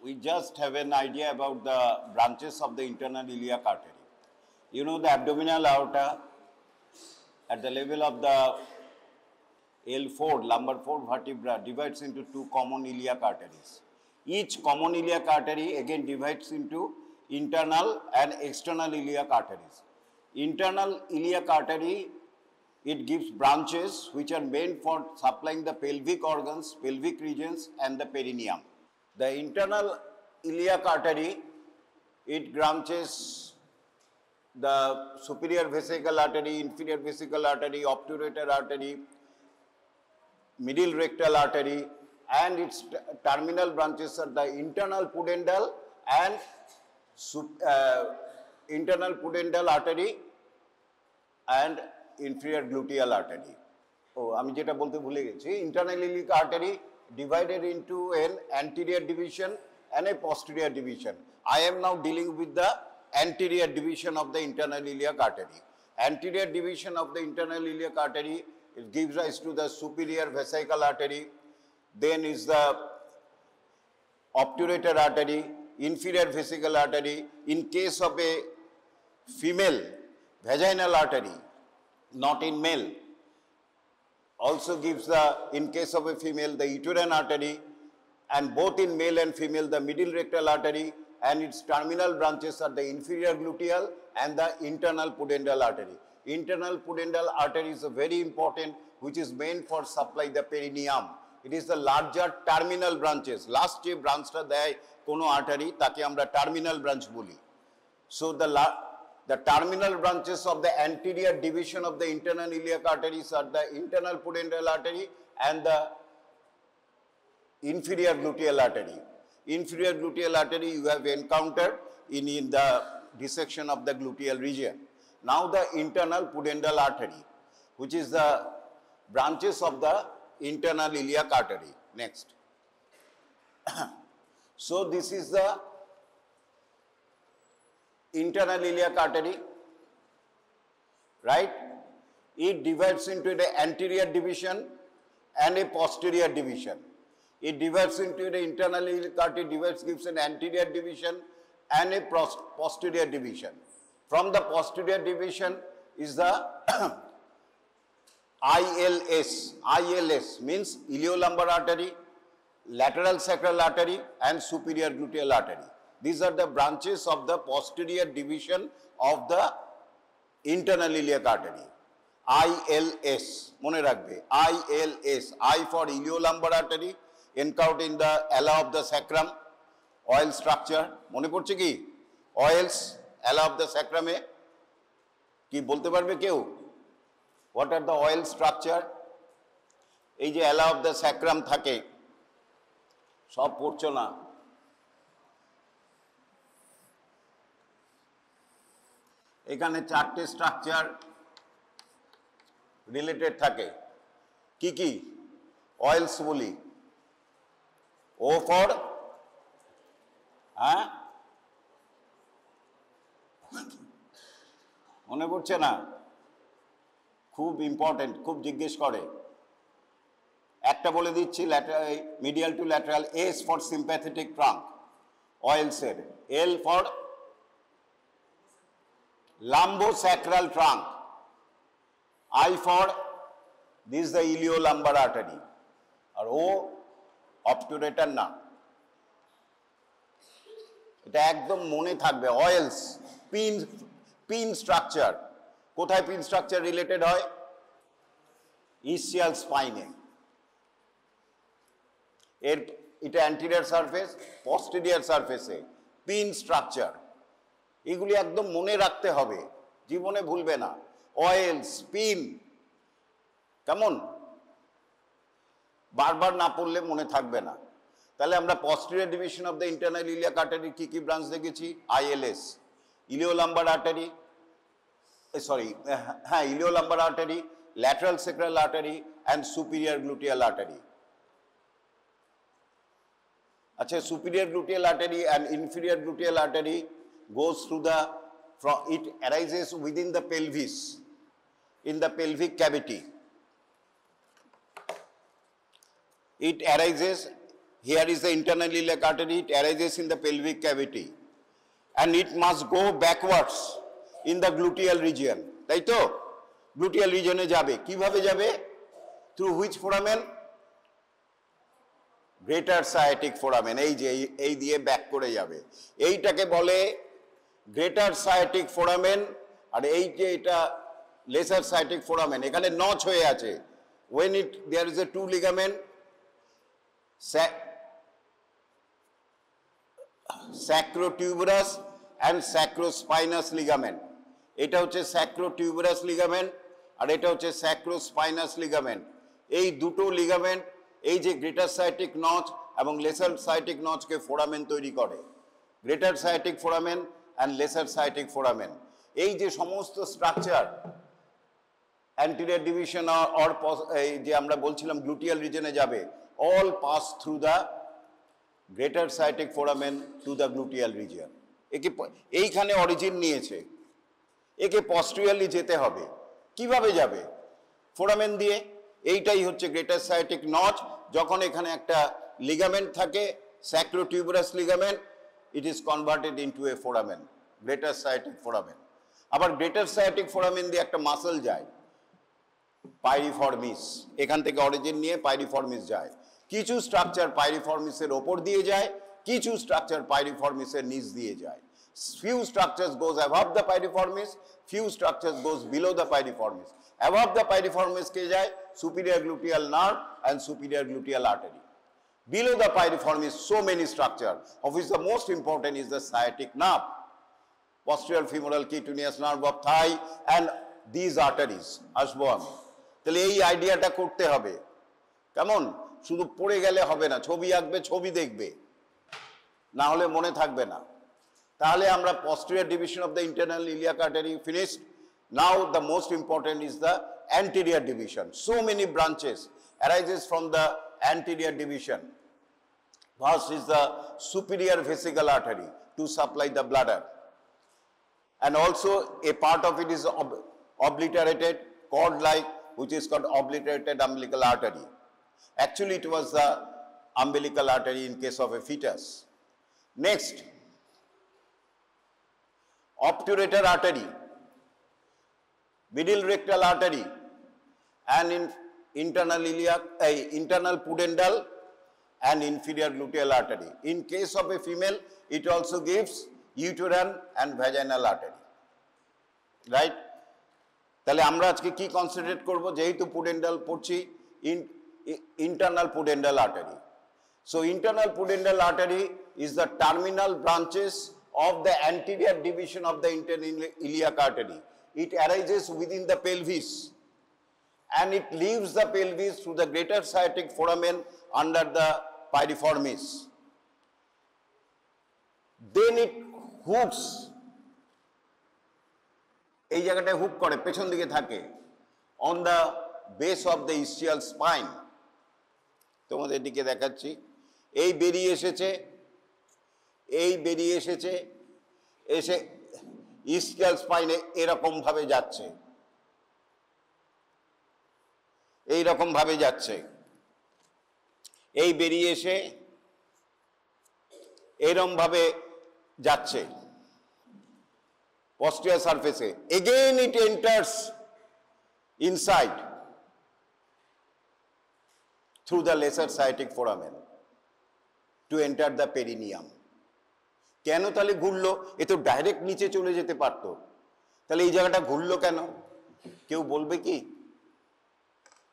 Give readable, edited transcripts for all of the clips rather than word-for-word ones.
we just have an idea about the branches of the internal iliac artery. You know, the abdominal aorta at the level of the L4, lumbar 4 vertebra divides into two common iliac arteries. Each common iliac artery again divides into internal and external iliac arteries. Internal iliac artery, it gives branches which are meant for supplying the pelvic organs, pelvic regions and the perineum. The internal iliac artery, it branches the superior vesical artery, inferior vesical artery, obturator artery, middle rectal artery, and its terminal branches are the internal pudendal and internal pudendal artery and inferior gluteal artery. Oh, আমি যেটা বলতে ভুলে গেছি, internal iliac artery divided into an anterior division and a posterior division. I am now dealing with the anterior division of the internal iliac artery. Anterior division of the internal iliac artery, it gives rise to the superior vesical artery, then is the obturator artery, inferior vesical artery. In case of a female, vaginal artery, not in male. Also gives the, in case of a female, the uterine artery, and both in male and female, the middle rectal artery, and its terminal branches are the inferior gluteal and the internal pudendal artery. Internal pudendal artery is very important, which is meant for supply the perineum. It is the larger terminal branches. Last যে ব্রাঞ্চটা দেয় কোনো artery তাকে আমরা terminal branch বলি. So the terminal branches of the anterior division of the internal iliac arteries are the internal pudendal artery and the inferior gluteal artery. Inferior gluteal artery you have encountered in the dissection of the gluteal region. Now the internal pudendal artery, which is the branches of the internal iliac artery. Next. So this is the internal iliac artery, right? It divides into the anterior division and a posterior division. It divides into the internal iliac artery, gives an anterior division and a posterior division. From the posterior division is the ILS. ILS means iliolumbar artery, lateral sacral artery and superior gluteal artery. These are the branches of the posterior division of the internal iliac artery. ILS, mone rakhbe, ILS, I for iliolumbar artery, encountered in the ala of the sacrum, oil structure, mone porche ki? Oils, ala of the sacrum e, ki bolte parbe keu? What are the oil structure? এই যে ala of the sacrum থাকে, সব পড়ছো না। এখানে চারটে structure related থাকে, কি কি? অয়েলস বলি, ও ফর মনে পড়ছে না? খুব ইম্পর্টেন্ট, খুব জিজ্ঞেস করে। একটা বলে দিচ্ছি, medial to lateral, S for sympathetic trunk অয়েলসের, L for lumbosacral trunk, I for this is the iliolumbar artery, আর ও obturator না। এটা একদম মনে থাকবে। অয়েলস, পিন স্ট্রাকচার, কোথায় পিন স্ট্রাকচার রিলেটেড হয়? ইসিয়াল স্পাইনে। এটা অ্যান্টিরিয়র সারফেস, পস্টেরিয়র সারফেসে পিন স্ট্রাকচার। এগুলি একদম মনে রাখতে হবে, জীবনে ভুলবে না। অয়েল, স্পিন, কেমন? বারবার না পড়লে মনে থাকবে না। তাহলে আমরা posterior division of the internal iliac artery কি কি ব্রাঞ্চ দেখেছি? ILS, iliolumbar artery, iliolumbar artery, lateral sacral artery and superior gluteal artery. আচ্ছা, superior gluteal artery and inferior gluteal artery goes through it arises within the pelvis, in the pelvic cavity. It arises here is the internal iliac artery, it arises in the pelvic cavity and it must go backwards in the gluteal region, তাই তো? gluteal region এ যাবে, কিভাবে যাবে? through which foramen? greater sciatic foramen, এই যে এই দিয়ে back করে যাবে, এইটাকে বলে greater sciatic foramen, আর এই যে এটা lesser sciatic foramen, এখানে নচ হয়ে আছে, when there is a two ligament, sacrotuberous and sacrospinous ligament, এটা হচ্ছে sacrotuberous ligament আর এটা হচ্ছে sacrospinous ligament, এই দুটো লিগামেন্ট এই যে গ্রেটার সায়াটিক নচ এবং লেসার সায়াটিক নচকে ফোরামেন তৈরি করে, greater sciatic foramen and lesser sciatic foramen, এই যে সমস্ত স্ট্রাকচার অ্যান্টিরিয়র ডিভিশন অর এই যে আমরা বলছিলাম গ্লুটিয়াল রিজনে যাবে, all pass through the greater sciatic foramen to the gluteal reason, একে এইখানে অরিজিন নিয়েছে, একে পস্টেরিয়রলি যেতে হবে, কিভাবে যাবে? ফোরামেন দিয়ে, এইটাই হচ্ছে গ্রেটার সায়াটিক নচ, যখন এখানে একটা লিগামেন্ট থাকে sacrotuberous ligament, it is converted into a foramen, greater sciatic foramen. আবার গ্রেটার সায়াটিক ফোরামেন দিয়ে একটা মাসল যায় পাইরিফর্মিস, এখান থেকে অরিজিন নিয়ে পাইরিফর্মিস যায়, কিছু স্ট্রাকচার পাইরিফর্মিসের ওপর দিয়ে যায়, কিছু স্ট্রাকচার পাইরিফর্মিসের নিচ দিয়ে যায়, few structures goes above the piriformis, few structures goes below the piriformis, above the piriformis ke jay superior gluteal nerve and superior gluteal artery, below the piriformis so many structure, of which the most important is the sciatic nerve, posterior femoral cutaneous nerve of thigh and these arteries আসবো আমি, তাহলে এই আইডিয়াটা করতে হবে, কেমন? শুধু পড়ে গেলে হবে না, ছবি আঁকবে, ছবি দেখবে, না হলে মনে থাকবে না। তাহলে আমরা posterior division of the internal iliac artery finished. Now the most important is the anterior division. So many branches arises from the anterior division. First is the superior vesical artery to supply the bladder, and also a part of it is obliterated cord-like, which is called obliterated umbilical artery. Actually it was the umbilical artery in case of a fetus. Next, obturator artery, middle rectal artery, and in internal iliac, internal pudendal and inferior gluteal artery. In case of a female, it also gives uterine and vaginal artery, right? তাহলে আমরা আজকে কি concentrate করব, যেহেতু pudendal পড়ছি, internal pudendal artery. So internal pudendal artery is the terminal branches of the anterior division of the internal iliac artery. It arises within the pelvis and it leaves the pelvis through the greater sciatic foramen under the piriformis. Then it hooks, এই জায়গাটায় hook করে, পেছন দিকে থাকে, on the base of the ischial spine. তোমাদের দিকে দেখাচ্ছি, এই বেরিয়ে এসেছে, এই বেরিয়ে এসেছে, এসে ইসকিয়াল স্পাইনে এরকম ভাবে যাচ্ছে, এইরকম ভাবে যাচ্ছে, এই বেরিয়ে এসে এরকম ভাবে যাচ্ছে posterior surface. Again it enters inside through the lesser sciatic foramen to enter the perineum. কেন তাহলে ঘুরলো? এ তো ডাইরেক্ট নিচে চলে যেতে পারতো, তাহলে এই জায়গাটা ঘুরলো কেন? কেউ বলবে কি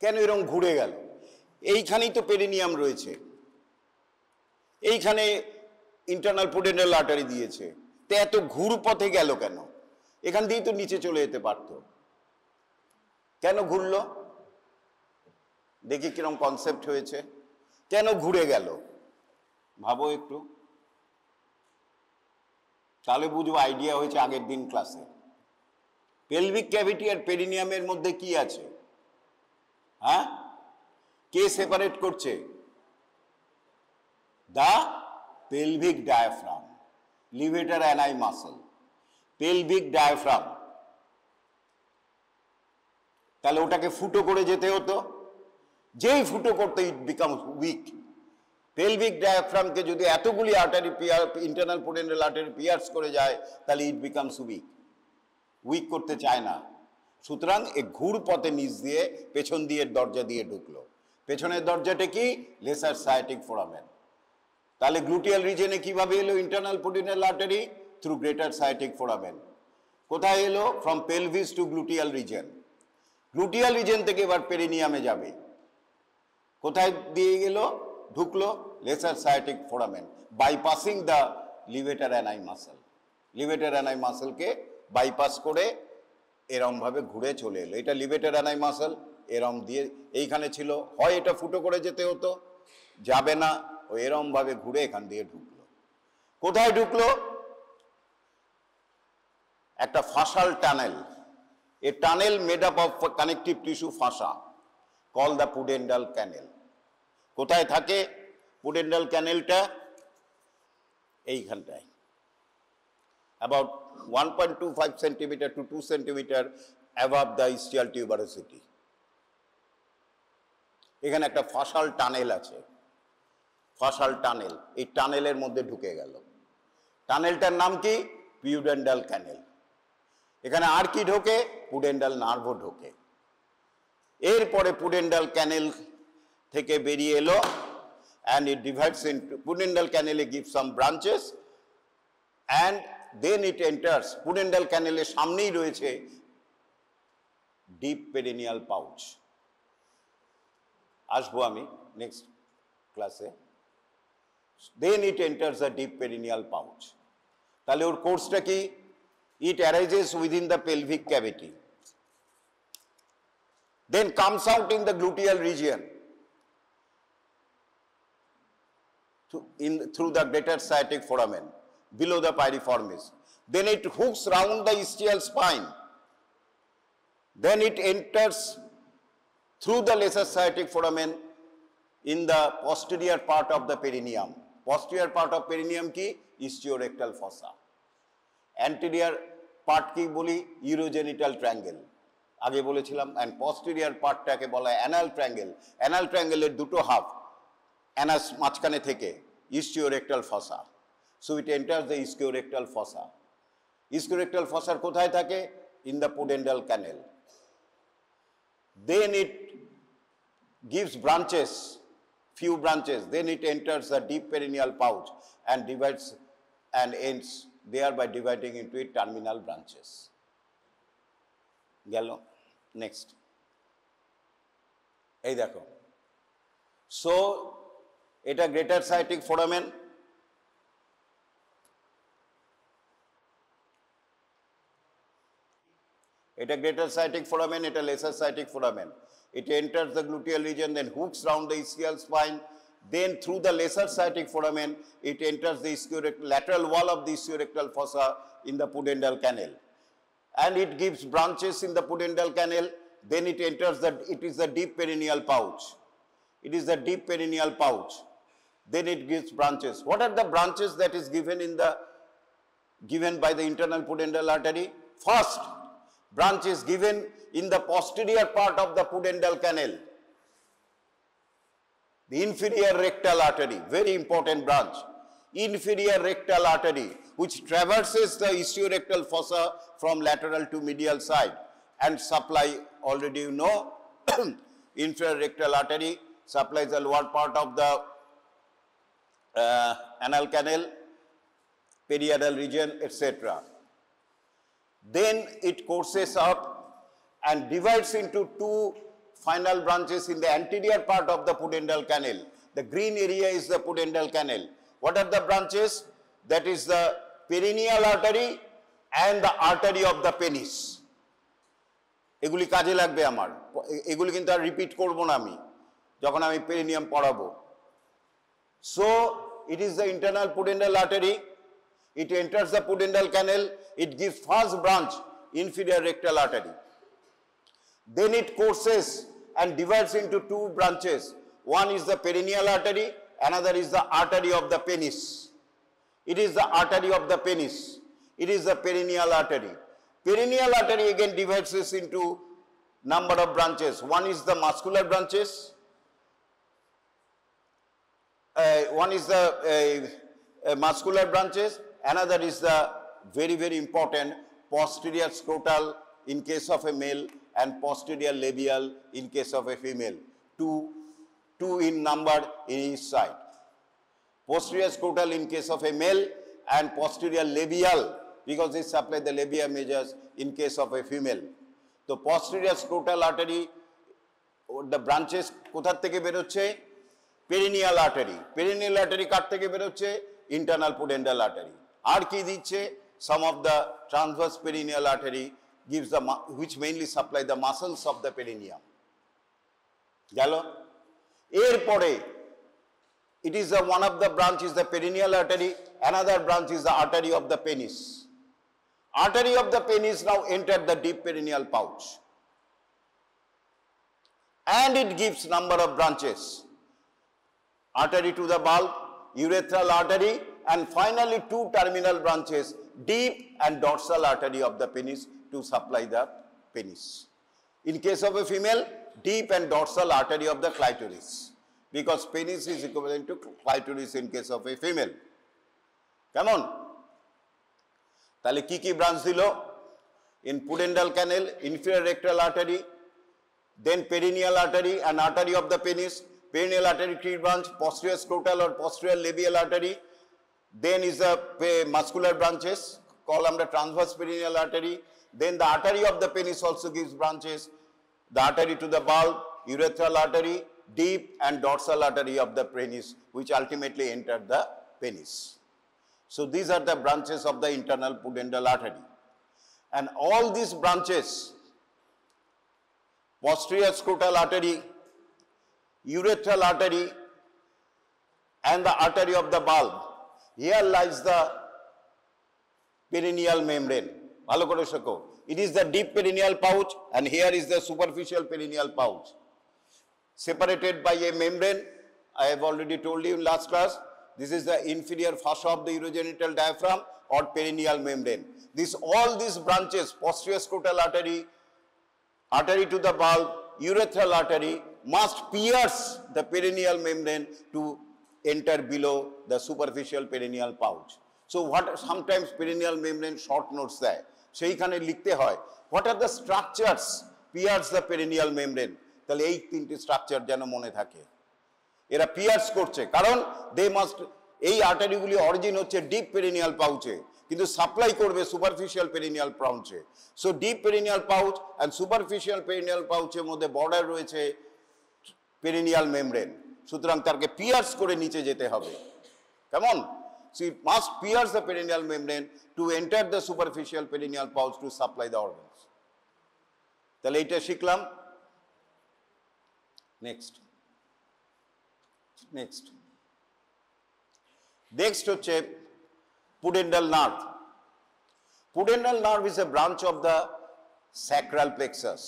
কেন এরকম ঘুরে গেল? এইখানেই তো পেরিনিয়াম রয়েছে, এইখানে ইন্টারনাল পুডেন্ডাল আর্টারি দিয়েছে, তো এত ঘুর পথে গেল কেন? এখান দিয়েই তো নিচে চলে যেতে পারতো, কেন ঘুরলো? দেখি কিরকম কনসেপ্ট হয়েছে, কেন ঘুরে গেল ভাবো একটু, তাহলে বুঝবো আইডিয়া হয়েছে আগের দিন ক্লাসে। পেলভিক ক্যাভিটি আর পেরিনিয়ামের মধ্যে কি আছে? হ্যাঁ, কে সেপারেট করছে? The pelvic diaphragm, levator ani muscle, pelvic diaphragm. তাহলে ওটাকে ফুটো করে যেতে হতো, যেই ফুটো করতে ইট বিকামস উইক, পেলভিক ডায়াফ্রামকে যদি এতগুলি artery internal pudendal artery pierce করে যায় তাহলে ইট বিকামস উইক করতে চায় না। সুতরাং এই ঘুর পথে নিচ দিয়ে পেছন দিয়ে দরজা দিয়ে ঢুকলো। পেছনের দরজাটা কি? Lesser sciatic foramen. তাহলে গ্লুটিয়াল রিজনে কিভাবে এলো internal pudendal artery? Through greater sciatic foramen. কোথায় এলো? From pelvis to gluteal region. Gluteal region থেকে এবার পেরিনিয়ামে যাবে। কোথায় দিয়ে গেল? ঢুকলো lesser sciatic foramen, bypassing the levator ani muscle. Levator ani মাসলকে বাইপাস করে এরমভাবে ঘুরে চলে এলো। এটা লিভেটার অ্যানাই মাসল, এরম দিয়ে এইখানে ছিল, হয় এটা ফুটো করে যেতে হতো, যাবে না, ও এরমভাবে ঘুরে এখান দিয়ে ঢুকলো। কোথায় ঢুকলো? একটা fascial tunnel. A tunnel made up of connective tissue fascia call the pudendal canal. কোথায় থাকে পুডেন্ডাল ক্যানেলটা? এইখানটায়, about 1.25 centimeter to 2 centimeter above the ischial tuberosity। এখানে একটা ফাসাল টানেল আছে, ফাসাল টানেল। এই টানেলের মধ্যে ঢুকে গেল। টানেলটার নাম কি? পিউডেন্ডাল ক্যানেল। এখানে আর কি ঢোকে? পুডেন্ডাল নার্ভও ঢোকে। এরপরে পুডেন্ডাল ক্যানেল থেকে বেরিয়ে এলো, and it divides into pudendal canal gives some branches and then it enters pudendal canal এর সামনেই রয়েছে ডিপ পেরিনিয়াল পাউচ। আসবো আমি নেক্সট ক্লাসে। then it enters the deep perineal pouch। তাহলে ওর কোর্সটা কি? it arises within the pelvic cavity, then comes out in the gluteal region through the greater sciatic foramen below the piriformis, then it hooks round the ischial spine, then it enters through the lesser sciatic foramen in the posterior part of the perineum। posterior part of perineum ki? Ischiorectal fossa। anterior part ki boli? urogenital triangle আগে বলেছিলাম। and posterior পার্টটাকে বলা হয় anal triangle। anal triangle এর দুটো half, anus মাঝখানে থেকে ischiorectal fossa. So it enters the ischiorectal fossa. Ischiorectal ফসার কোথায় থাকে? In the pudendal canal. Then it gives branches, few branches, then it enters the deep perineal pouch and divides and ends thereby dividing into its terminal branches। গেল next. এই দেখো, so এটা greater sciatic foramen, এটা greater sciatic foramen, এটা lesser sciatic foramen. It enters the gluteal region, then hooks round the ischial spine, then through the lesser sciatic foramen, it enters the lateral wall of the ischiorectal fossa in the pudendal canal, and it gives branches in the pudendal canal. Then it enters it is the deep perineal pouch. It is the deep perineal pouch. Then it gives branches. What are the branches that is given by the internal pudendal artery? First branch is given in the posterior part of the pudendal canal, the inferior rectal artery, very important branch, inferior rectal artery, which traverses the ischiorectal fossa from lateral to medial side and supply, already you know, inferior rectal artery supplies the lower part of the anal canal, perianal region, etc. Then it courses up and divides into two final branches in the anterior part of the pudendal canal. The green area is the pudendal canal. What are the branches? That is the perineal artery and the artery of the penis. এগুলি কাজে লাগবে আমার, এগুলি কিন্তু আর repeat করব না আমি যখন আমি পেরিনিয়াম পড়াবো। So it is the internal pudendal artery. It enters the pudendal canal. It gives first branch, inferior rectal artery. Then it courses and divides into two branches. One is the perineal artery, another is the artery of the penis. It is the artery of the penis. It is the perineal artery. Perineal artery again divides this into number of branches. One is the muscular branches one is the muscular branches, another is the very important posterior scrotal in case of a male and posterior labial in case of a female. Two in number in each side. Posterior scrotal in case of a male and posterior labial because they supply the labia majors in case of a female. The posterior scrotal artery, the branches কোথার থেকে বের হচ্ছে? Perineal artery. Perineal artery কার থেকে বের হচ্ছে? Internal pudendal artery. আর কি দিচ্ছে? Some of the transverse perineal artery gives the which mainly supply the muscles of the perineum. গেল? এরপরে it is one of the branch is the perineal artery, another branch is the artery of the penis. Artery of the penis now enter the deep perineal pouch. And it gives number of branches. Artery to the bulb, urethral artery, and finally two terminal branches, deep and dorsal artery of the penis to supply the penis. In case of a female, deep and dorsal artery of the clitoris, because penis is equivalent to clitoris in case of a female. Come on. তাহলে কি branch দিল? In pudendal canal, inferior rectal artery, then perineal artery and artery of the penis. Perineal artery three branch, posterior scrotal or posterior labial artery. Then is the muscular branches, called the transverse perineal artery. Then the artery of the penis also gives branches. The artery to the bulb, urethral artery, deep and dorsal artery of the penis, which ultimately enter the penis. So these are the branches of the internal pudendal artery. And all these branches, posterior scrotal artery, urethral artery, and the artery of the bulb, here lies the perineal membrane. It is the deep perineal pouch, and here is the superficial perineal pouch. Separated by a membrane, I have already told you in last class, this is the inferior fascia of the urogenital diaphragm or perineal membrane. All these branches, posterior scrotal artery, artery to the bulb, urethral artery, must pierce the perineal membrane to enter below the superficial perineal pouch. So what sometimes perineal membrane short notes দেয়, সেইখানে লিখতে হয়, what are the structures pierce the perineal membrane? তাহলে এই তিনটি structure যেন মনে থাকে। এরা পিয়ার্স করছে কারণ দে মাস্ট, এই আর্টারিগুলি অরিজিন হচ্ছে ডিপ পেরিনিয়াল পাউচে, কিন্তু সাপ্লাই করবে সুপারফিশিয়াল পেরিনিয়াল পাউচে। So deep perineal pouch and superficial perineal পাউচের মধ্যে বর্ডার রয়েছে পেরিনিয়াল মেমব্রেন, সুতরাং তাকে পিয়ার্স করে নিচে যেতে হবে। কেমন? So it must pierce the perineal membrane to enter the superficial perineal pouch to supply the organs. তাহলে এইটা শিখলাম। নেক্সট হচ্ছে pudendal nerve. Pudendal nerve is a branch of the sacral plexus.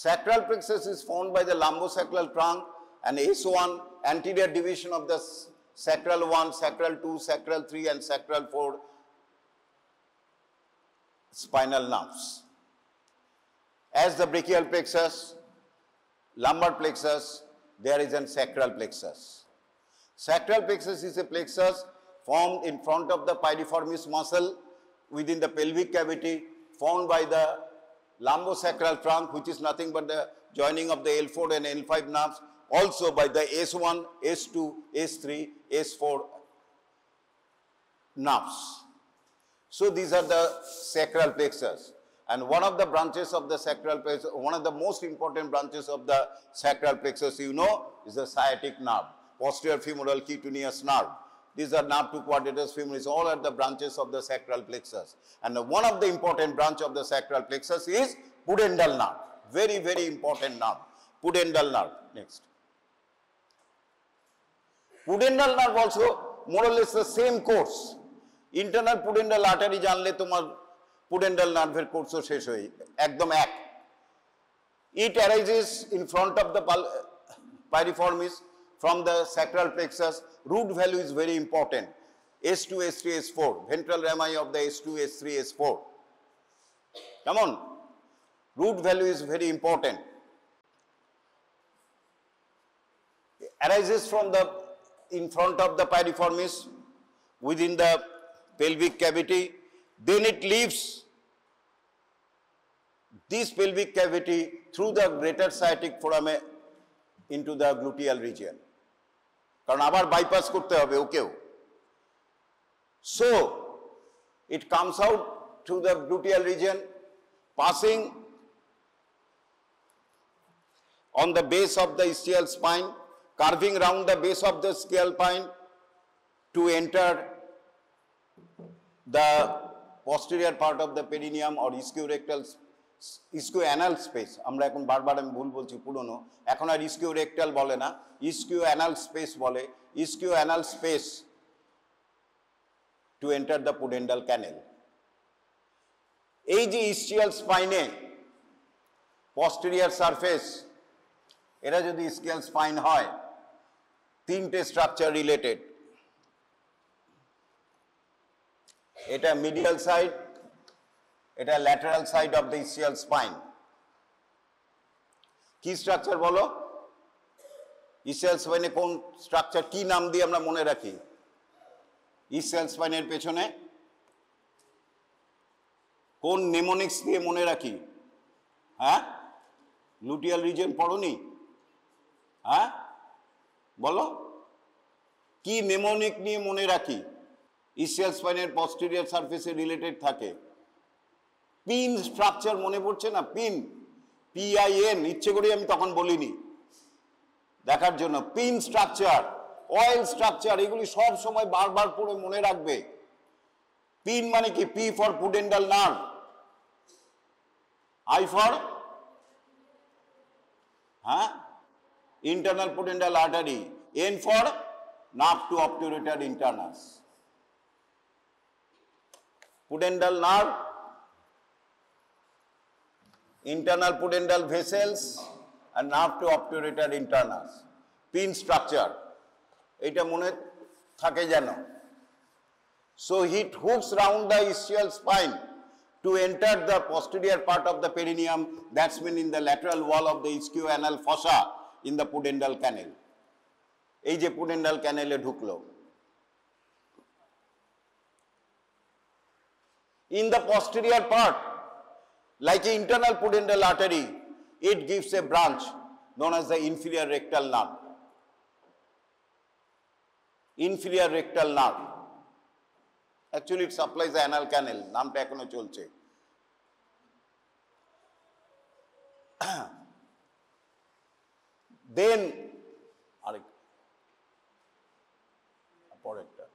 Sacral plexus is formed by the lumbosacral trunk and S1, anterior division of the sacral 1, sacral 2, sacral 3 and sacral 4 spinal nerves. As the brachial plexus, lumbar plexus, there is a sacral plexus. Sacral plexus is a plexus formed in front of the piriformis muscle within the pelvic cavity, formed by the lumbosacral trunk, which is nothing but the joining of the L4 and L5 nerves, also by the S1, S2, S3, S4 nerves. So these are the sacral plexus. And one of the branches of the sacral plexus, one of the most important branches of the sacral plexus, you know, is the sciatic nerve, posterior femoral cutaneous nerve. These are nerve to quadratus femoris, all are the branches of the sacral plexus. And one of the important branch of the sacral plexus is pudendal nerve, very, very important nerve, pudendal nerve. Next. Pudendal nerve also more or less the same course. Internal pudendal artery জানলে তোমার pudendal nerve কোর্সও শেষ হয়ে একদম এক। It arises in front of the piriformis from the sacral plexus. Root value is very important. S2, S3, S4, ventral rami of the S2, S3, S4. Come on. Root value is very important. It arises from the in front of the piriformis within the pelvic cavity. Then it leaves this pelvic cavity through the greater sciatic foramen into the gluteal region. কারণ আবার bypass করতে হবে ওকেও. So it comes out through the gluteal region, passing on the base of the ischial spine, curving round the base of the scapine to enter the posterior part of the perineum or ischiorectal ischioanal space. আমরা এখন বারবার আমি ভুল বলছি পুরনো, এখন আর ইস্কিওরেক্টাল বলে না, ইস্কিওঅ্যানাল স্পেস বলে। Ischioanal space to enter the pudendal canal. এই যে ইস্চিয়াল স্পাইনে পস্টেরিয়ার সারফেস, এরা যদি ইস্কিয়াল স্পাইন হয়, তিনটে স্ট্রাকচার রিলেটেড। এটা মিডিয়াল সাইড, এটা lateral side of the ischial spine. কি স্ট্রাকচার বলো? ইসিয়াল স্পাইনে কোন স্ট্রাকচার, কি নাম দিয়ে আমরা মনে রাখি? ইসিয়াল স্পাইনের পেছনে কোন নেমোনিক্স দিয়ে মনে রাখি? হ্যাঁ, লুটিয়াল রিজন পড়োনি? হ্যাঁ বলো, কি নেমোনিক নিয়ে মনে রাখি ইসিয়াল স্পাইনের পস্টেরিয়র সারফেসে রিলেটেড থাকে? পিন স্ট্রাকচার মনে পড়ছে না? পিন, PIN, ইচ্ছে করে আমি তখন বলিনি দেখার জন্য। পিন স্ট্রাকচার, অয়েল স্ট্রাকচার, এগুলি সব সময় বারবার পড়ে মনে রাখবে। পিন মানে কি? P for pudendal nerve, I for internal pudendal artery, N for nerve to obturator internus. Pudendal nerve, internal pudendal vessels and nerve to obturator internus. Pin structure, এটা মনে থাকে যেন। So it hooks round the ischial spine to enter the posterior part of the perineum, that's mean in the lateral wall of the ischioanal fossa in the pudendal canal. এই যে pudendal canal এ ঢুকলো। In the posterior part, like an internal pudendal artery, it gives a branch known as the inferior rectal nerve. Inferior rectal nerve. Actually, it supplies the anal canal. নামটা এখনো চলছে। Then, পরেরটা,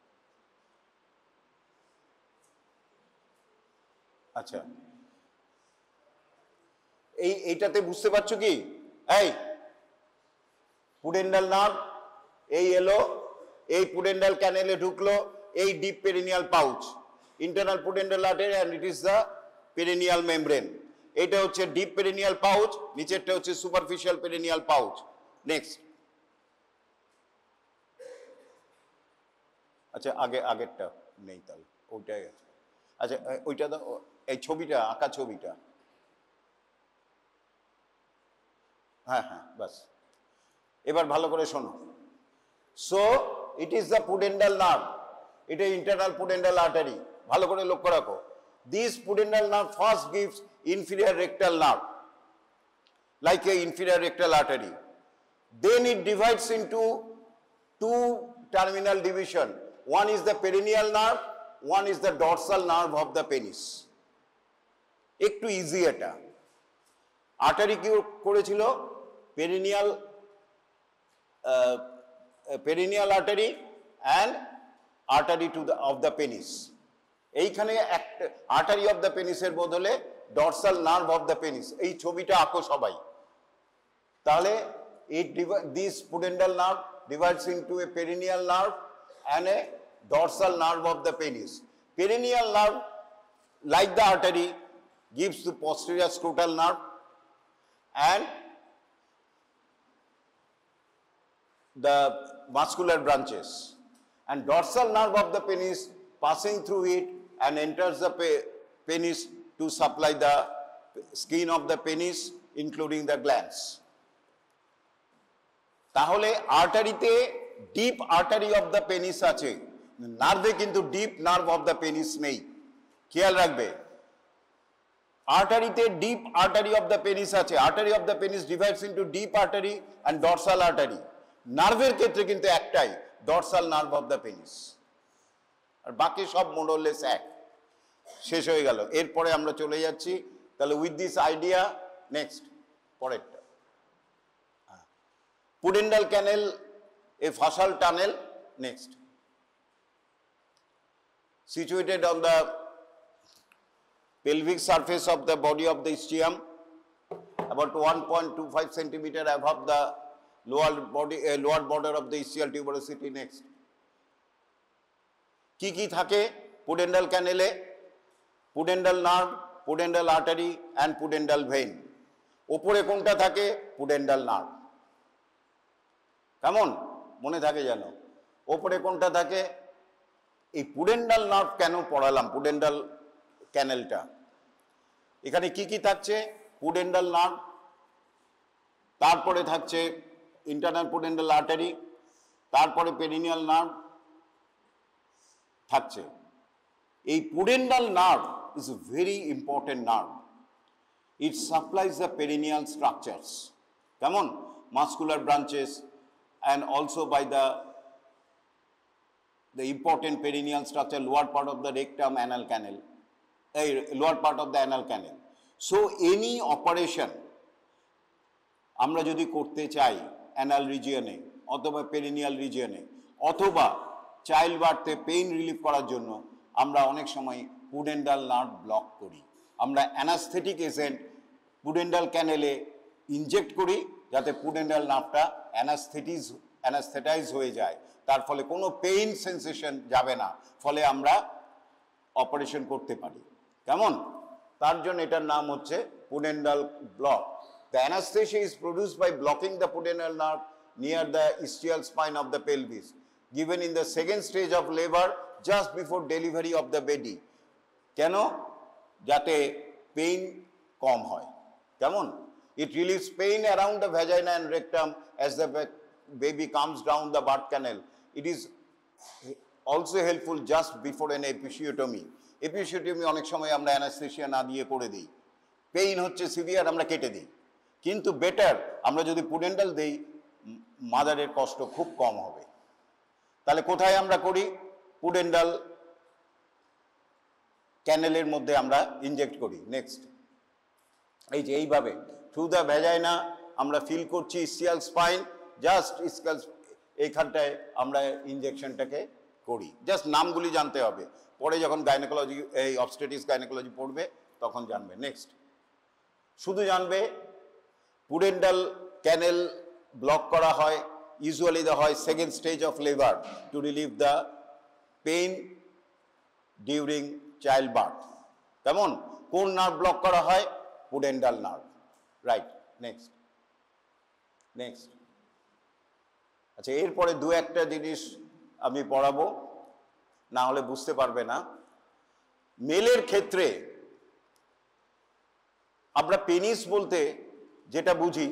আচ্ছা, এইটাতে বুঝতে পারছো কি? এই পুডেন্ডাল নার্ভ, এই এলো, এই পুডেন্ডাল ক্যানেলে ঢুকলো, এই deep perineal pouch, internal pudendal artery, and it is the perineal membrane. এটা হচ্ছে ডিপ পেরিনিয়াল পাউচ, নিচেরটা হচ্ছে সুপারফিশিয়াল পেরিনিয়াল পাউচ। নেক্সট, আচ্ছা আগেরটা নেই, তাহলে ওইটাই আছে। আচ্ছা ওইটা দাও, এই ছবিটা, আঁকা ছবিটা, হ্যাঁ হ্যাঁ বাস। এবার ভালো করে শোনো। So it is the pudendal nerve, এটা ইন্টারনাল পুডেন্ডাল আর্টারি। ভালো করে লক্ষ্য রাখো, this pudendal nerve first gives inferior rectal nerve, like a inferior rectal artery. Then it divides into two terminal division. One is the perineal nerve, one is the dorsal nerve of the penis. একটু easy এটা। Artery কি করেছিল? Perineal artery and artery to the of the penis. এইখানে একটা artery of the পেনিসের বদলে dorsal nerve of the penis. এই ছবিটা আঁকো সবাই। তাহলে this pudendal nerve divides into a perineal nerve and a dorsal nerve of the penis. Perineal nerve, like the artery, gives the posterior scrotal nerve and the muscular branches, and dorsal nerve of the penis passing through it and enters the penis to supply the skin of the penis including the glands. তাহলে আর্টারিতে deep artery of the penis আছে, নার্ভে কিন্তু deep nerve of the penis নেই। খেয়াল রাখবে, আর্টারিতে deep artery of the penis আছে। Artery of the penis divides into deep artery and dorsal artery. নার্ভের ক্ষেত্রে কিন্তু একটাই, dorsal nerve of the penis, আর বাকি সব মোরলেস এক। শেষ হয়ে গেল। এরপরে আমরা চলে যাচ্ছি তাহলে উইথ দিস আইডিয়া, নেক্সট পরেরটা, pudendal canal a fascial tunnel, next, situated on the pelvic surface of the body of the ischium, about 1.25 centimeter above the lower border of the ischial tuberosity. Next, কি থাকে pudendal ক্যানেলে? Pudendal nerve, pudendal artery and pudendal vein. ওপরে কোনটা থাকে? Pudendal nerve. কেমন মনে থাকে জানো? ওপরে কোনটা থাকে? এই পুডেন্ডাল নার্ভ কেন পড়ালাম? পুডেন্ডাল ক্যানেলটা এখানে কি থাকছে? পুডেন্ডাল নার্ভ, তারপরে থাকছে ইন্টারনাল পুডেন্ডাল আর্টারি, তারপরে পেরিনিয়াল নার্ভ থাকছে। এই pudendal nerve is a very important nerve. It supplies the perineal structures, কেমন muscular branches and also by the important perineal structure, lower part of the rectum, anal canal, lower part of the anal canal. So any operation আমরা যদি করতে চাই anal রিজিয়নে অথবা perineal রিজিয়নে অথবা child বার্থে pain relief করার জন্য আমরা অনেক সময় পুডেন্ডাল নার্ভ ব্লক করি। আমরা অ্যানাস্থেটিক এজেন্ট পুডেন্ডাল ক্যানেলে ইনজেক্ট করি যাতে পুডেন্ডাল নার্ভটা অ্যানাস্থেটাইজ হয়ে যায়, তার ফলে কোনো পেইন সেন্সেশন যাবে না, ফলে আমরা অপারেশন করতে পারি। কেমন? তার জন্য এটার নাম হচ্ছে pudendal block. The anaesthesia is produced by blocking the pudendal nerve near the ischial spine of the pelvis, given in the second stage of labor just before delivery of the baby. কেন? যাতে pain কম হয়। কেমন? It relieves pain around the vagina and rectum as the baby comes down the birth canal. It is also helpful just before an episiotomy. Episiotomy অনেক সময় আমরা anaesthesia না দিয়ে করে দিই, পেইন হচ্ছে সিভিয়ার, আমরা কেটে দিই। কিন্তু বেটার আমরা যদি পুডেন্ডাল দেই, মাদারের কষ্ট খুব কম হবে। তাহলে কোথায় আমরা করি? পুডেন্ডাল ক্যানেলের মধ্যে আমরা ইনজেক্ট করি। নেক্সট, এই যে এইভাবে থ্রু দ্য ভ্যাজাইনা আমরা ফিল করছি ইসিয়াল স্পাইন, জাস্ট ইসকাল এইখানটায় আমরা ইনজেকশনটাকে করি। জাস্ট নামগুলি জানতে হবে, পরে যখন গাইনোকোলজি এই অবস্টেটিক্স গাইনোকোলজি পড়বে তখন জানবে। নেক্সট, শুধু জানবে পুডেন্ডাল ক্যানেল ব্লক করা হয়, ইউজুয়ালি দেওয়া হয় second stage of labour to relieve the pain during childbirth. কেমন? কোন নার্ভ ব্লক করা হয়? Pudendal nerve. Right, next. আচ্ছা, এরপরে দু একটা জিনিস আমি পড়াবো, না হলে বুঝতে পারবে না। মেলের ক্ষেত্রে আমরা পেনিস বলতে যেটা বুঝি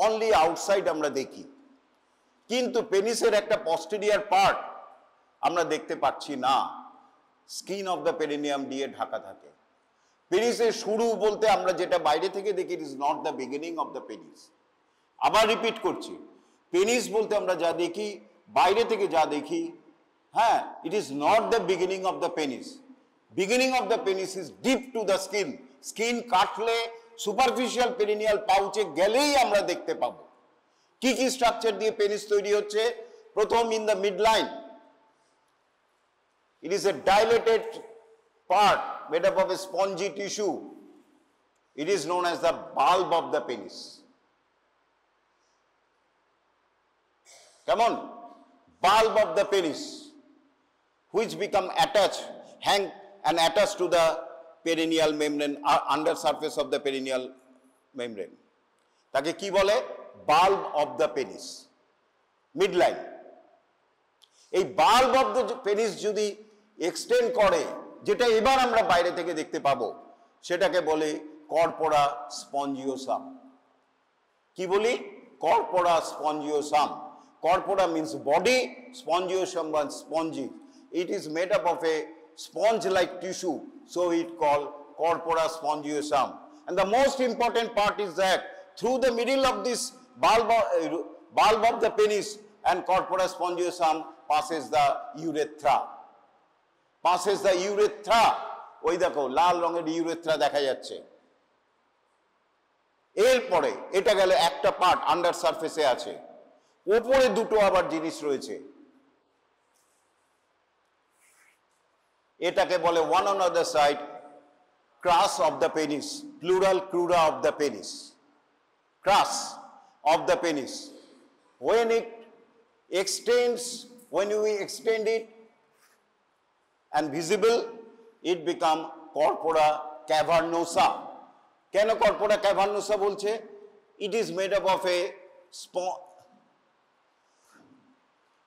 অনলি আউটসাইড আমরা দেখি, কিন্তু পেনিসের একটা পস্টেরিয়র পার্ট আমরা দেখতে পাচ্ছি না, স্কিন অফ দ্য পেরিনিয়াম দিয়ে ঢাকা থাকে। পেনিসের শুরু বলতে আমরা যেটা বাইরে থেকে দেখি, ইট is not the beginning of the penis. আবার রিপিট করছি, পেনিস বলতে আমরা যা দেখি, বাইরে থেকে যা দেখি, হ্যাঁ, ইট is not the beginning of the penis. Beginning of the penis is deep to the skin. Skin কাটলে সুপারফিশিয়াল পেরিনিয়াল পাউচে গেলেই আমরা দেখতে পাবো কি কি স্ট্রাকচার দিয়ে পেনিস তৈরি হচ্ছে। প্রথম, in the mid line, it is a dilated part made up of a spongy tissue. It is known as the bulb of the penis. Come on, bulb of the penis, which become attached, hang and attached to the perineal membrane, under surface of the perineal membrane. তাকে কি বলে? bulb of the penis, midline. এই bulb of the penis যদি extend করে, যেটা এবার আমরা বাইরে থেকে দেখতে পাবো, সেটাকে বলে কর্পোরা স্পঞ্জিওসাম। কি বলি? Corpora spongiosum. Corpora means body, spongiosum means spongy. It is made up of a sponge-like tissue, so it called corpora spongiosum. And the most important part is that through the middle of this bulb of the penis and corpora spongiosum passes the urethra. Passes the urethra. ওই দেখো লাল রঙের urethra দেখা যাচ্ছে। এরপরে এটা গেল একটা part under সারফেসে আছে, উপরে দুটো আবার জিনিস রয়েছে, এটাকে বলে one on other side crus of the penis, plural crura of the penis, crus of the penis. When it extends, when we extend it and visible, it become corpora cavernosa. কেন corpora cavernosa বলছে? It is made up of a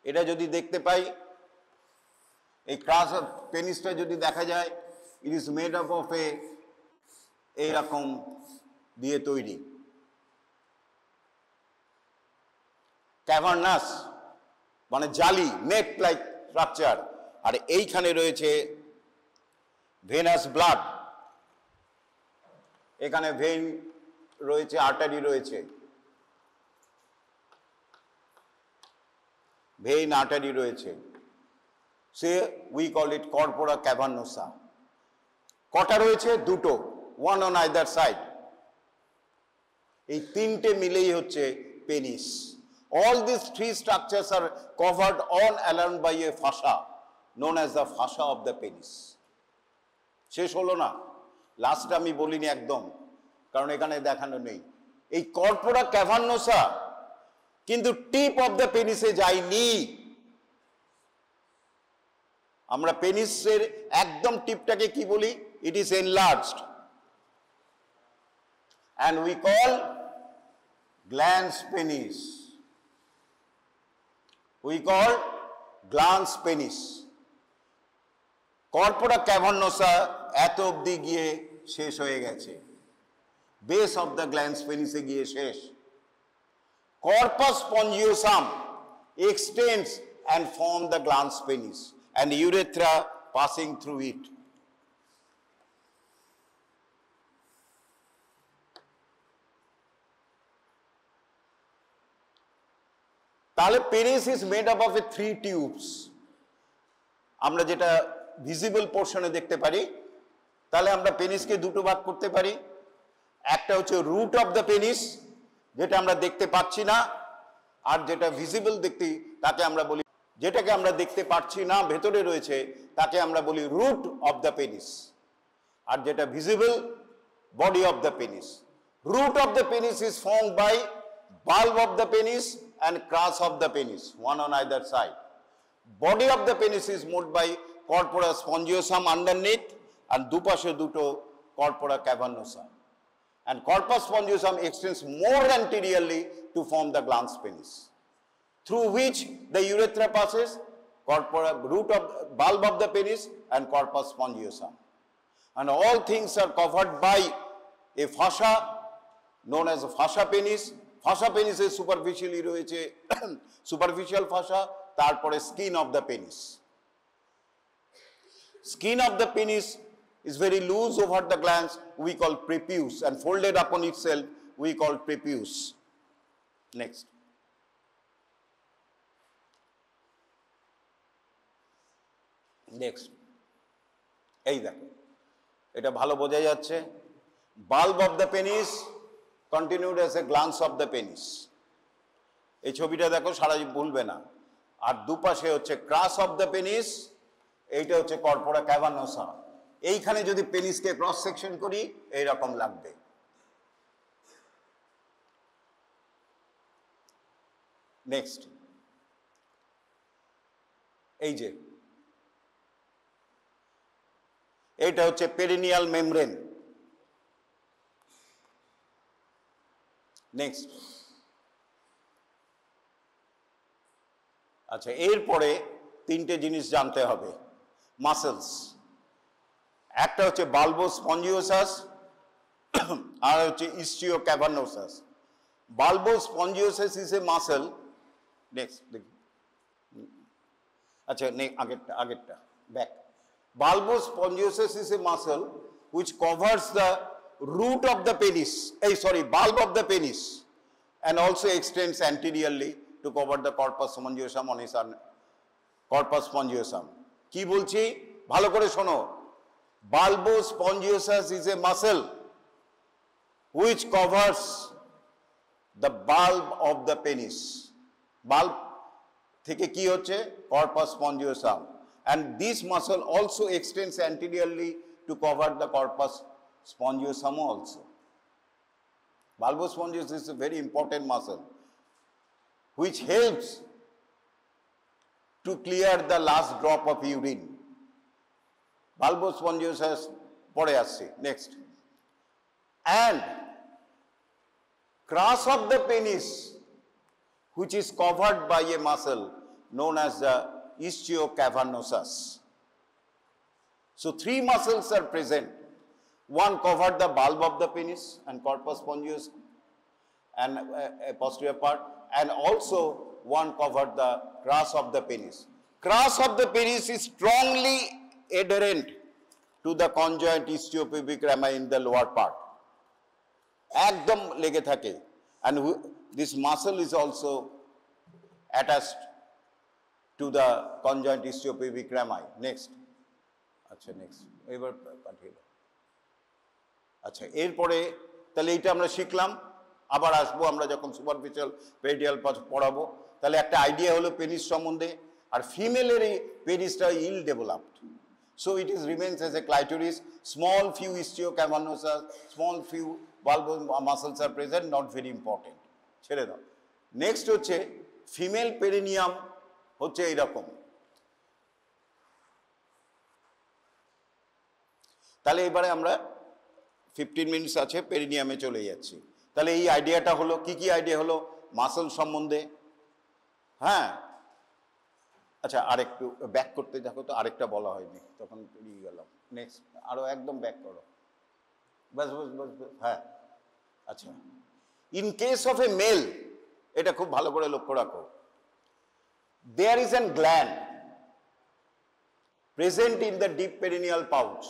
এটা যদি দেখতে পাই, এই ক্রাস of পেনিসটা যদি দেখা যায়, it is made up of a এইরকম দিয়ে তৈরি, ক্যাভার্নাস মানে জালি, নেট লাইক স্ট্রাকচার। আর এইখানে রয়েছে ভেনাস ব্লাড, এখানে ভেইন রয়েছে, আর্টারি রয়েছে, ভেইন আর্টারি রয়েছে। So we call it corpora cavernosa. কটা রয়েছে? দুটো, ওয়ান অন আইদার সাইড। এই তিনটে মিলেই হচ্ছে penis. All these three structures are covered all around by a fascia known as the fascia of the penis. শেষ হলো না, লাস্ট আমি বলিনি একদম, কারণ এখানে দেখানো নেই। এই কর্পোরা ক্যাভার্নোসা কিন্তু টিপ অফ দ্য পেনিসে যায়নি। আমরা পেনিসের একদম টিপটাকে কি বলি? It is enlarged and we call glans penis. We call glans penis. Corpora cavernosa এত অবধি গিয়ে শেষ হয়ে গেছে, বেস অফ দ্য গ্ল্যান্স পেনিসে গিয়ে শেষ। Corpus spongiosum extends and form the glans penis and urethra passing through it. তাহলে penis is made up of A three tubes. আমরা যেটা ভিজিবল পোর্শনে দেখতে পারি, তাহলে আমরা পেনিসকে দুটো ভাগ করতে পারি। একটা হচ্ছে রুট অফ দ্য পেনিস, যেটা আমরা দেখতে পাচ্ছি না, আর যেটা ভিজিবল দেখতে তাকে আমরা বলি, যেটাকে আমরা দেখতে পাচ্ছি না ভেতরে রয়েছে তাকে আমরা বলি রুট অফ দ্য পেনিস, আর যেটা visible body of the penis. Root of the penis is formed by bulb of the penis and crus of the penis, one on either side. Body of the penis is moved by corpora spongiosum underneath and dupashe duto corpora cavernosa. And corpus spongiosum extends more anteriorly to form the glans penis, through which the urethra passes, corpora root of bulb of the penis and corpus spongiosum. And all things are covered by a fascia known as a fascia penis. Fascia penis is superficially রয়েছে superficial fascia, তারপরে skin of the penis. Skin of the penis is very loose over the glans, we call prepuce, and folded upon itself we call prepuce. Next. Next. এই দেখো, এটা ভালো বোঝা যাচ্ছে। Bulb of the penis continued as a glans of the penis. এই ছবিটা দেখো, সারা ভুলবে না। আর দুপাশে হচ্ছে ক্রাস অফ দ্য পেনিস, এইটা হচ্ছে কর্পোরা ক্যাভার্নোসা। এইখানে যদি পেনিসকে ক্রস সেকশন করি এইরকম লাগবে। নেক্সট, এই যে এইটা হচ্ছে পেরিনিয়াল মেমব্রেন। নেক্সট, আচ্ছা, এরপরে তিনটে জিনিস জানতে হবে। মাসেলস, একটা হচ্ছে বালবোস স্পঞ্জিওসাস, আর হচ্ছে ইস্টিও ক্যাভার্নোসাস। বালবোস স্পঞ্জিওসাস ইজ এ মাসেল নেক্সট দেখি। আচ্ছা আগেরটা back. Bulbous spongiosum is a muscle which covers the root of the penis, bulb of the penis, and also extends anteriorly to cover the corpus spongiosum on his corpus spongiosum. কি বলছি ভালো করে শোনো, bulbous spongiosum is a muscle which covers the bulb of the penis. Bulb থেকে কি হচ্ছে corpus spongiosum, and this muscle also extends anteriorly to cover the corpus spongiosum also. Bulbous spongiosum is a very important muscle which helps to clear the last drop of urine. Bulbous spongiosum পরে আসছে next. And crus of the penis, which is covered by a muscle known as the ischiocavernosus. So three muscles are present. One covered the bulb of the penis and corpus spongiosum and a posterior part, and also one covered the crus of the penis. Crus of the penis is strongly adherent to the conjoint istiopubic rami in the lower part. একদম লেগে থাকে, and this muscle is also attached to the conjoint istiopubic rami. Next. আচ্ছা next এবার পাঠিয়ে দাও। আচ্ছা এরপরে তাহলে এইটা আমরা শিখলাম, আবার আসবো আমরা যখন সুপারফিশিয়াল পেরিডিয়াল পড়াবো। তাহলে একটা আইডিয়া হলো পেনিস সম্বন্ধে, আর ফিমেলের এই পেনিসটা ইল developed, so it is remains as a clitoris. Small few ischiocavernosa, small few bulbous muscles are present, not very important. ছেড়ে দাও। নেক্সট হচ্ছে ফিমেল পেরিনিয়াম হচ্ছে এইরকম। তাহলে এবারে আমরা 15 মিনিটস আছে, পেরিনিয়ামে চলে যাচ্ছি। তাহলে এই আইডিয়াটা হলো, কি কি আইডিয়া হলো মাসল সম্বন্ধে। হ্যাঁ আচ্ছা আরেকটু ব্যাক করতে দেখো তো, আরেকটা বলা হয়নি তখন পেরিয়ে গেলাম। নেক্সট আরো একদম ব্যাক করো, বাস বাস বাস। হ্যাঁ আচ্ছা, in case of a male, এটা খুব ভালো করে লক্ষ্য রাখো, there is a gland present in the deep perineal pouch.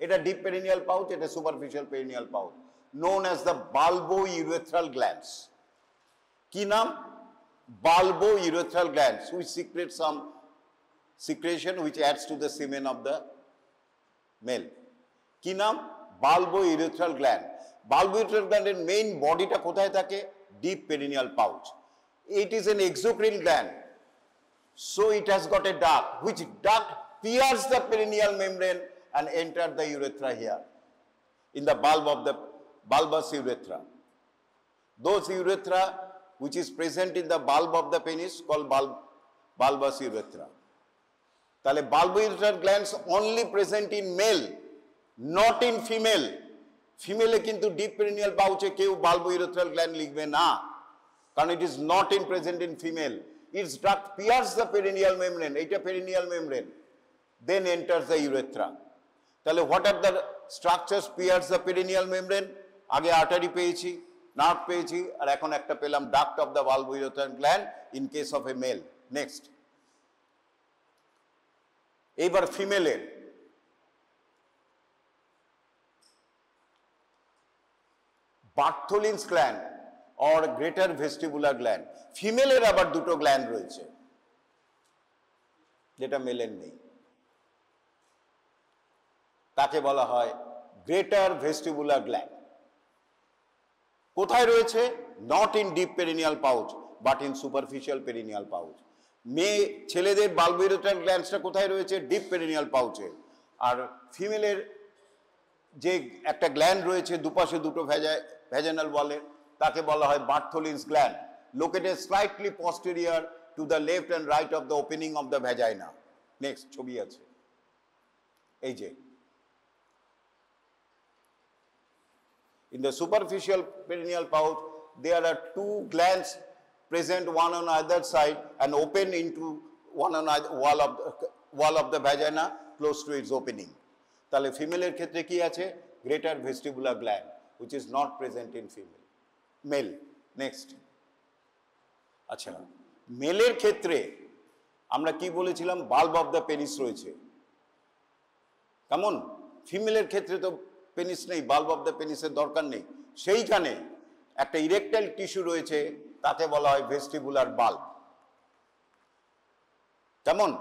এটা deep perineal pouch, এটা superficial perineal pouch, known as the bulbourethral glands. কি নাম? Bulbourethral glands, which secrete some secretion which adds to the semen of the male. কি নাম? Bulbourethral gland. Bulbourethral gland এর main bodyটা কোথায় থাকে? Deep perineal pouch. It is an exocrine gland, so it has got a duct, which duct pierces the perineal membrane and enter the urethra here, in the bulb of the bulbous urethra. Those urethra which is present in the bulb of the penis called bulbous urethra. তাহলে bulbourethral glands only present in male, not in female. ফিমেলে কিন্তু deep perineal পাউচে কেউ bulbourethral gland লিখবে না, কারণ it is not in present in female. Its duct pierces the perineal membrane, এটা perineal membrane, then enters the urethra. তাহলে what are the structures pierce the perineal membrane? আগে artery পেয়েছি, nerve পেয়েছি, আর এখন একটা পেলাম duct of the bulbourethral gland in case of a male. Next. এইবার ফিমেলের Bartholin's gland or greater vestibular gland. ফিমেলের আবার দুটো গ্ল্যান্ড রয়েছে, যেটা মেলের নেই, তাকে বলা হয় গ্রেটার ভেস্টিবুলার গ্ল্যান্ড। কোথায় রয়েছে? Not in deep perineal pouch but in superficial perineal pouch. মেয়ে ছেলেদের বালবোইরেট্রাল গ্ল্যান্ডসটা কোথায় রয়েছে? Deep perineal পাউচে। আর ফিমেলের যে একটা গ্ল্যান্ড রয়েছে দুপাশে দুটো ভ্যাজানাল ওয়ালের, তাকে বলা হয় Bartholin's gland, located slightly posterior to the left and right of the opening of the vagina. Next ছবি আছে, এই যে in the superficial perineal pouch there are two glands present, one on either side and open into one on either wall of the vagina close to its opening. তাহলে ফিমেলের ক্ষেত্রে কি আছে? Greater vestibular gland which is not present in male. Next. আচ্ছা, মেলের ক্ষেত্রে আমরা কি বলেছিলাম, bulb of the penis রয়েছে, কেমন? ফিমেলের ক্ষেত্রে তো পেনিস নেই, বাল্ব অফ দ্য পেনিসের দরকার নেই, সেইখানে একটা ইরেকটাইল টিস্যু রয়েছে, তাকে বলা হয় ভেস্টিবুলার বাল্ব। কেমন?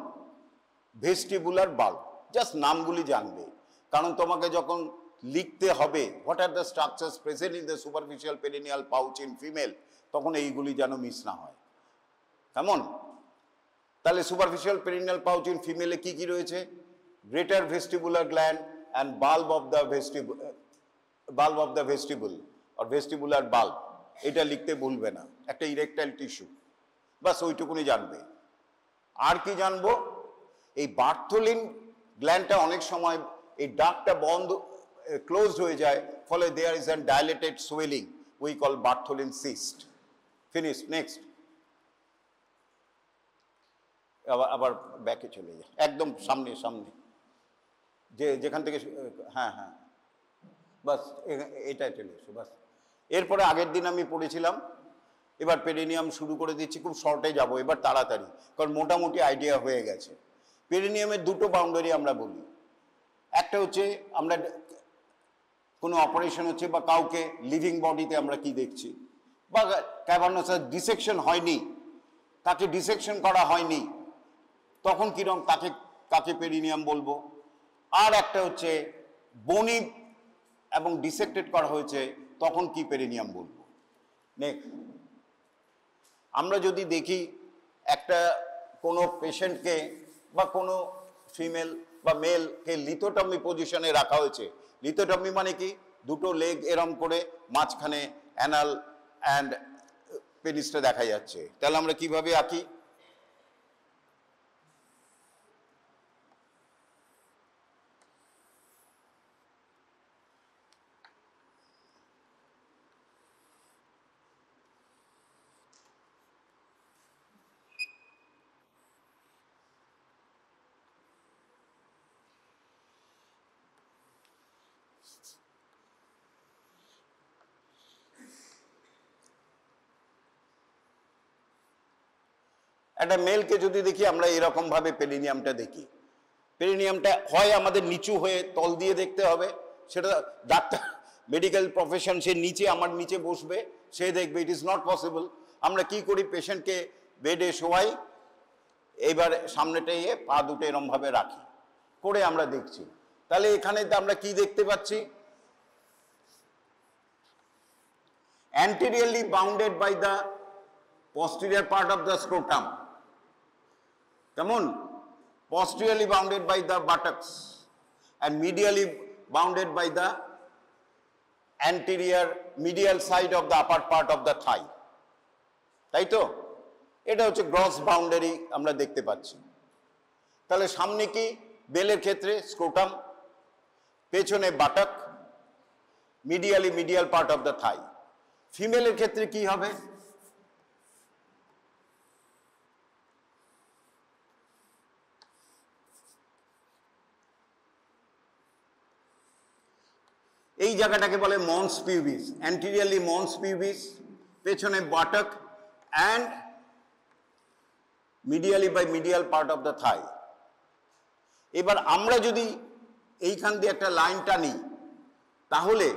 ভেস্টিবুলার বাল্ব, জাস্ট নামগুলি জানবে, কারণ তোমাকে যখন লিখতে হবে what are the structures present in the superficial perineal pouch in female, তখন এইগুলি যেন মিস না হয়। কেমন? তাহলে সুপারফিশিয়াল পেরিনিয়াল পাউচ ইন ফিমেলে কি কি রয়েছে? Greater vestibular gland and bulb of the vestibule আর ভেস্টিবুলার বাল্ব, এটা লিখতে ভুলবে না, একটা ইরেকটাইল টিস্যু, বাস ওইটুকুনি জানবে। আর কি জানবো? এই বার্থোলিন গ্ল্যান্ডটা অনেক সময় এই ডাকটা বন্ধ ক্লোজড হয়ে যায়, ফলে there is an dilated swelling, we call Bartholin cyst. Finish. Next. আবার ব্যাকে চলে যায়, একদম সামনে সামনে, যেখান থেকে, হ্যাঁ হ্যাঁ, বাস এটা চলে এসো, বাস। এরপরে আগের দিন আমি পড়েছিলাম, এবার পেরিনিয়াম শুরু করে দিচ্ছি, খুব শর্টে যাব এবার তাড়াতাড়ি, কারণ মোটামুটি আইডিয়া হয়ে গেছে। পেরিনিয়ামের দুটো বাউন্ডারি আমরা বলি, একটা হচ্ছে আমরা কোনো অপারেশন হচ্ছে বা কাউকে লিভিং বডিতে আমরা কি দেখছি, বা ক্যাভার্নাসাস ডিসেকশন হয়নি, তাকে ডিসেকশন করা হয়নি, তখন কিরকম কাকে পেরিনিয়াম বলবো। আর একটা হচ্ছে বনি এবং ডিসেক্টেড করা হয়েছে, তখন কি পেরিনিয়াম বলবো। নেক্সট। আমরা যদি দেখি একটা কোনো পেশেন্টকে বা কোনো ফিমেল বা মেলকে লিথোটমি পজিশনে রাখা হয়েছে। লিথোটমি মানে কি? দুটো লেগ এরম করে, মাঝখানে অ্যানাল অ্যান্ড পেনিসটা দেখা যাচ্ছে। তাহলে আমরা কিভাবে আঁকি? একটা মেলকে যদি দেখি আমরা এরকম ভাবে পেরিনিয়ামটা দেখি। পেরিনিয়ামটা হয় আমাদের নিচু হয়ে তল দিয়ে দেখতে হবে, সেটা ডাক্তার মেডিকেল প্রফেশন, সে নিচে আমার নিচে বসবে, সে দেখবে, ইট ইজ নট পসিবল। আমরা কি করি? পেশেন্টকে বেডে শোয়াই, এইবার সামনেটা পা দুটো এরম ভাবে রাখি, করে আমরা দেখছি। তাহলে এখানে আমরা কি দেখতে পাচ্ছি? anteriorly bounded by the posterior part of the scrotum, কেমন? posteriorly bounded by the buttocks and medially bounded by the anterior medial side of the upper part of the thigh, তাই তো? এটা হচ্ছে গ্রস বাউন্ডারি আমরা দেখতে পাচ্ছি। তাহলে সামনে কি? বেলের ক্ষেত্রে স্ক্রোটাম, পেছনে buttock, medially medial part of the thigh. ফিমেলের ক্ষেত্রে কি হবে? এই জায়গাটাকে বলে মন্স পিউবিস, অ্যান্টিরিয়ারলি মন্স পিউবিস, পেছনে buttock and medially by medial part of the thigh. এবার আমরা যদি এইখান দিয়ে একটা লাইন টানি, তাহলে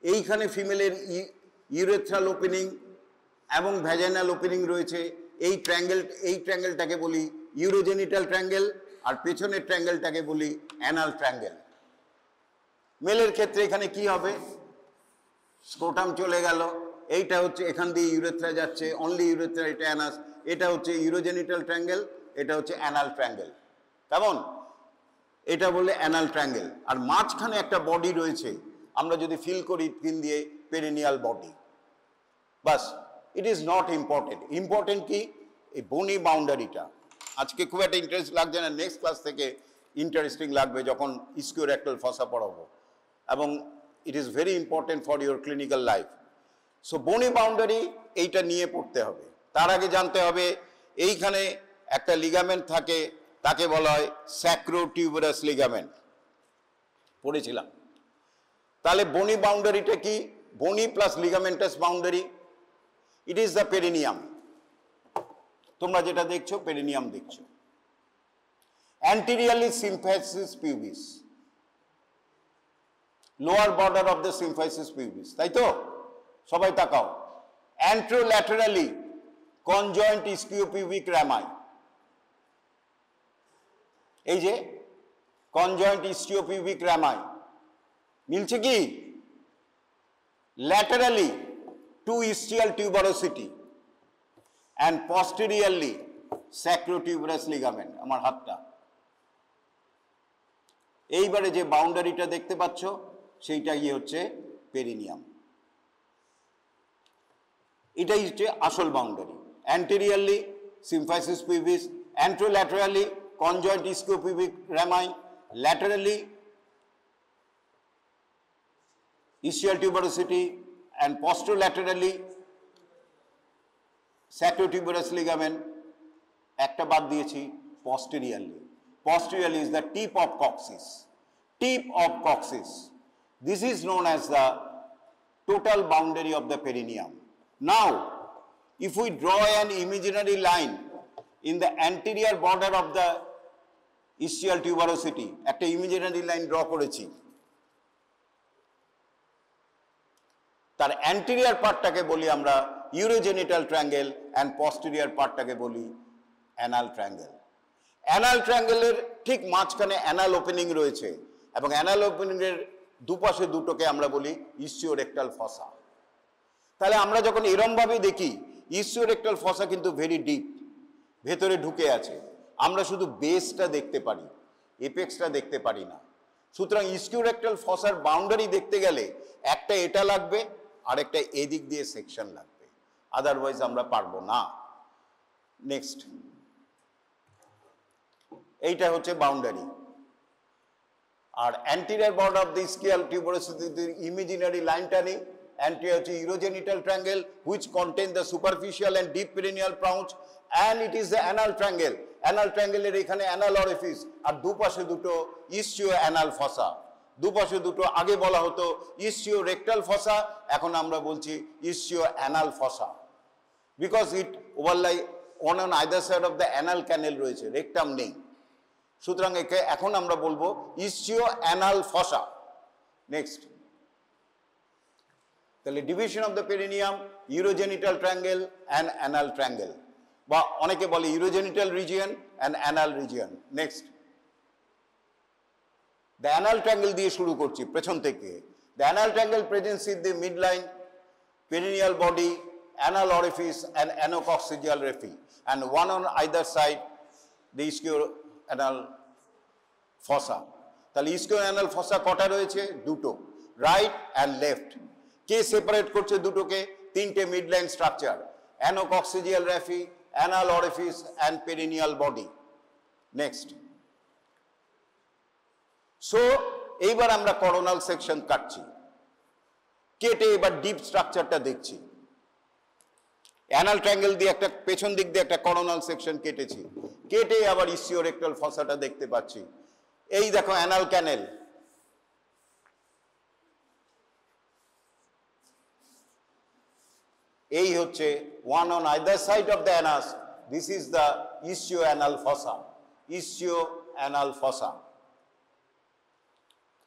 এইখানে ফিমেলের ইউরেথ্রাল ওপেনিং এবং ভ্যাজাইনাল ওপেনিং রয়েছে। এই ট্রায়াঙ্গেলটাকে বলি ইউরোজেনিটাল ট্রায়াঙ্গেল, আর পেছনের ট্রায়াঙ্গেলটাকে বলি অ্যানাল ট্রায়াঙ্গেল। মেলের ক্ষেত্রে এখানে কি হবে? স্ক্রোটাম চলে গেল, এইটা হচ্ছে এখান দিয়ে ইউরেথ্রা যাচ্ছে, অনলি ইউরেথ্রা, এটা অ্যানাস, এটা হচ্ছে ইউরোজেনিটাল ট্রায়াঙ্গেল, এটা হচ্ছে অ্যানাল ট্রায়াঙ্গেল। কেমন? এটা বলে অ্যানাল ট্রায়াঙ্গেল। আর মাঝখানে একটা বডি রয়েছে, আমরা যদি ফিল করি পিন দিয়ে, পেরিনিয়াল বডি। বাস, it is not important. Important কি? এই বনি বাউন্ডারিটা। আজকে খুব একটা ইন্টারেস্ট লাগছে না, নেক্সট ক্লাস থেকে ইন্টারেস্টিং লাগবে যখন ইস্কিওরেক্টাল ফসা পড়াবো, এবং it is very important for your clinical life. So বনি বাউন্ডারি এইটা নিয়ে পড়তে হবে। তার আগে জানতে হবে এইখানে একটা লিগামেন্ট থাকে, তাকে বলা হয় স্যাক্রোটিউবারাস লিগামেন্ট, পড়েছিলাম। তাহলে বনি বাউন্ডারিটা কি? বনি plus ligamentous boundary, it is the perineum. তোমরা যেটা দেখছো পেরিনিয়াম দেখছো। Anteriorly symphysis pubis, lower border of the symphysis pubis, তাই তো? সবাই তাকাও। Anterolaterally conjoint ischiopubic rami, এই যে conjoint ischiopubic rami, মিলছে কি? Laterally two ischial tuberosity and posteriorly sacrotuberous ligament, আমার হাতটা। এইবারে যে বাউন্ডারিটা দেখতে পাচ্ছ সেইটাই হচ্ছে পেরিনিয়াম, এটাই হচ্ছে আসল boundary. Anteriorly symphysis pubis, anterolaterally conjoint ischiopubic rami, laterally ischial tuberosity and posterolaterally sacrotuberous ligament। একটা বাদ দিয়েছি posteriorly, posteriorly is the tip of coccyx, tip of coccyx, this is known as the total boundary of the perineum. Now if we draw an imaginary line in the anterior border of the ischial tuberosity, একটা imaginary line draw করেছি, তার anterior পার্টটাকে বলি আমরা urogenital triangle and posterior পার্টটাকে বলি anal triangle. Anal ট্রায়াঙ্গেলের ঠিক মাঝখানে anal opening রয়েছে এবং অ্যানাল ওপেনিংয়ের দুপাশে দুটোকে আমরা বলি ইসিওরেক্টাল ফসা। তাহলে আমরা যখন এরমভাবে দেখি ইসিওরেক্টাল ফসা কিন্তু ভেরি ডিপ, ভেতরে ঢুকে আছে, আমরা শুধু বেসটা দেখতে পারি, এপেক্সটা দেখতে পারি না। সুতরাং ইসিওরেক্টাল ফসার বাউন্ডারি দেখতে গেলে একটা এটা লাগবে আর একটা এদিক দিয়ে সেকশন লাগবে, আদারওয়াইজ আমরা পারবো না। নেক্সট, এইটা হচ্ছে বাউন্ডারি। আর anterior border of the ischial tuberosity imaginary লাইনটা নেই। অ্যান্টেরিয়র হচ্ছে urogenital triangle which contain the superficial and deep perineal pouch and it is the anal triangle. Anal ট্রায়াঙ্গেলের এখানে অ্যানাল অরিফিস আর দুপাশে দুটো ইসিও অ্যানাল ফসা, দুপাশে দুটো, আগে বলা হতো ইসিও রেক্টাল ফসা, এখন আমরা বলছি ischioanal fossa, because it overlie on either side of the anal canal রয়েছে, রেক্টাম নেই। সুতরাং একে এখন আমরা বলবো ইসিও অ্যানাল ফসা। নেক্সট, তাহলে division of the perineum, urogenital triangle and anal triangle, বা অনেকে বলে urogenital region and anal region. Next, the anal triangle দিয়ে শুরু করছি পেছন থেকে। the anal triangle presents in the midline perineal body, anal orifice and anococcygeal raphe, and one on either side the ischioanal fossa. তাহলে ischioanal fossa কটা রয়েছে? দুটো, right and left. K separate করছে দুটোকে? তিনটে midline structure, anococcygeal raphe, anal orifice and perineal body. Next, so এইবার আমরা coronal section কাটছি, কেটে এবার ডিপ স্ট্রাকচারটা দেখছি। অ্যানাল ট্রায়াঙ্গেল দিয়ে একটা পেছন দিক দিয়ে একটা করোনাল সেকশন কেটেছি, কেটে আবার ইসিওরেক্টাল ফসাটা দেখতে পাচ্ছি। এই দেখো অ্যানাল ক্যানেল, এই হচ্ছে one on either side of the anus, this is the ischioanal fossa, ischioanal fossa.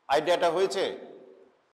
আইডিয়াটা হয়েছে?